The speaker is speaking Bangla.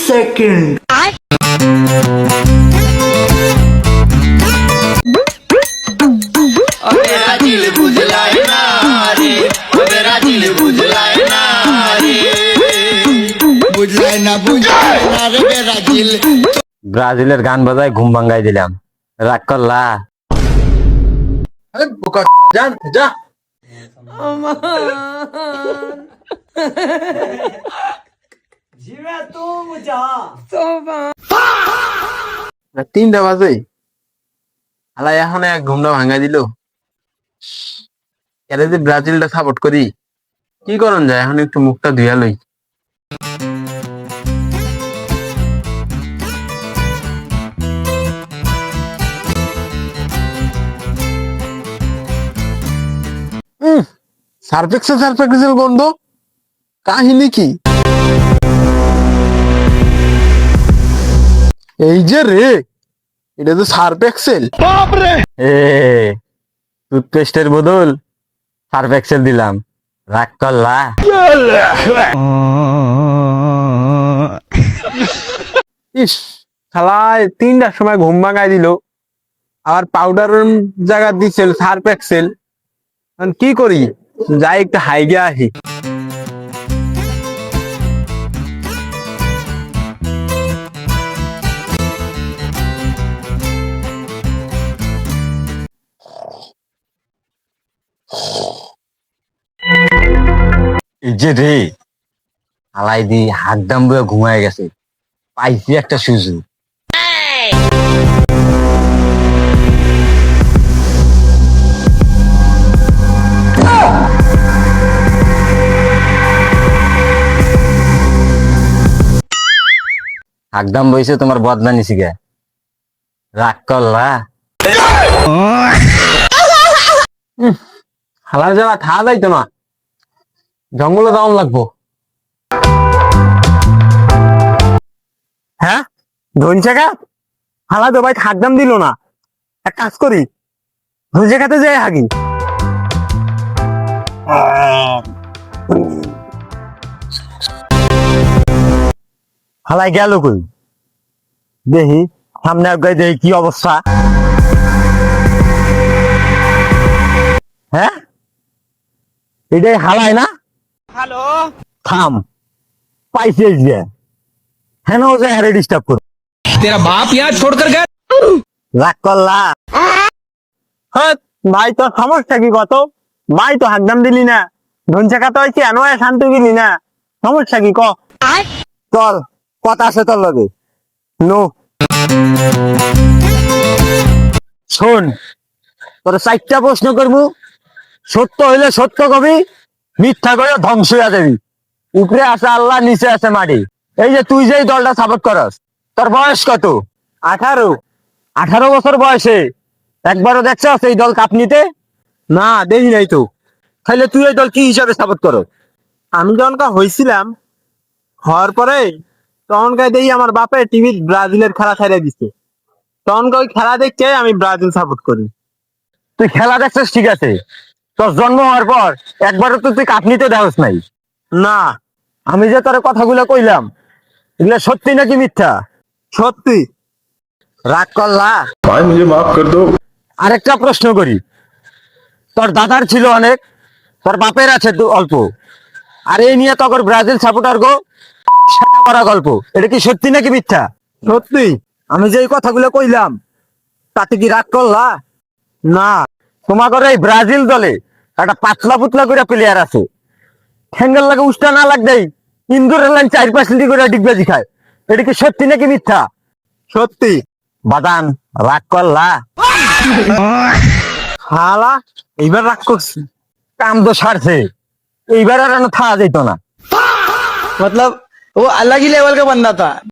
second. ব্রাজিলের গান বাজায় ঘুম ভাঙ্গাই দিলাম, রাগ করলা? জান যা তিনটা বাজে হালাই এখন এক ঘুমটা ভাঙ্গা দিল। এরা যে ব্রাজিলটা সাপোর্ট করি, কি করন যায় এখন একটু মুখটা ধুয়া লই। সার্ফেক্সেল গন্ধ, কাহিনী কি? এই যে রে, এটা তো সার্ফেক্সেল। এ টুথপেস্টের বদল সার্ফ এক্সেল দিলাম, রাগ করলা? ইস, শালায় 3টার সময় ঘুম ভাঙাই দিল, আবার পাউডারের জায়গা দিছিল সার্ফ এক্সেল। এখন কি করি, যাই একটু হাইগে আসি। এই যে রে, হালাই দি হাত দাম বয়ে ঘুমায় গেছে, পাইছি একটা সুযোগ। একদম বইছে তোমার বদনা নিছি গে, রাগ করলা? হালার যাওয়া থা যাইতো না, জঙ্গলে যাওয়ান লাগবো। হ্যাঁ, ধনছে গাছ হালা তো ভাই খাদ্যাম দিল না। এক কাজ করি, ধনছে খাতে যাই হাগি। হালাই গেল কই দেখি, সামনে আগাই দেখি কি অবস্থা। হ্যাঁ, এটাই হালাই না? হ্যালো, থাম, পাইছে যে হ্যাঁ ও যে হ্যারে ডিস্টার্ব কর। तेरा बाप यहाँ छोड़कर गया। রাগ করলা? হ্যাঁ ভাই, তোর সমস্যা কি কত? ভাই তো হাকদাম দিলি না, ধনছে খাতে হয়েছে এনো শান্তি দিলি না, সমস্যা কি ক? চল, কথা আছে তোর লগে। নো, শোন, তোর 4টা প্রশ্ন করবো, সত্য হইলে সত্য কবি, মিথ্যা করে ধ্বংস হয়ে যাবি। উপরে আছে আল্লাহ, নিচে আছে মাটি। এই যে তুই যে দলটা সাপোর্ট করস, তোর বয়স কত? 18। 18 বছর বয়সে একবারও দেখছস এই দল কাপ নিতে? না, দেখি নাই তো। তাহলে তুই এই দল কি হিসাবে সাপোর্ট করো? আমি যখন হয়েছিলাম, হওয়ার পরে তখন দেখি আমার বাপে টিভি ব্রাজিলের খেলা ছাড়িয়ে দিচ্ছে, তখন ওই খেলা দেখতে আমি ব্রাজিল সাপোর্ট করি। তুই খেলা দেখছিস ঠিক আছে, তোর জন্ম হওয়ার পর একবারও তো তুই কাপ নিতে দেওয়াস নাই। না, আমি যে তোর কথাগুলো কইলাম, এগুলো সত্যি নাকি মিথ্যা? সত্যি। রাগ করলা? भाई मुझे माफ कर दो। আরেকটা প্রশ্ন করি, তোর দাদার ছিল অনেক, তোর বাপের আছে অল্প, আর এই নিয়ে তখন ব্রাজিল সাপোর্টার গো সেটা করা গল্প, এটা কি সত্যি নাকি মিথ্যা? সত্যি। আমি যে এই কথাগুলো কইলাম, তাতে কি রাগ করলা? না, তোমাদের এই ব্রাজিল দলে একটা পাতলা পুতলা করে প্লেয়ার আছে, ঠ্যাঙ্গেল লাগে উষ্টা না লাগতেই ইন্দুরের লাইন 4-5 লিটি করে ডিগবাজি খায়, এটা কি সত্যি নাকি মিথ্যা? সত্যি। বাদান, রাগ করলা? হালা, এইবার রাগ করছি। কাম তো সারছে, এইবার আর থাকা যেত না। मतलब वो अलग ही लेवल का बंदा था।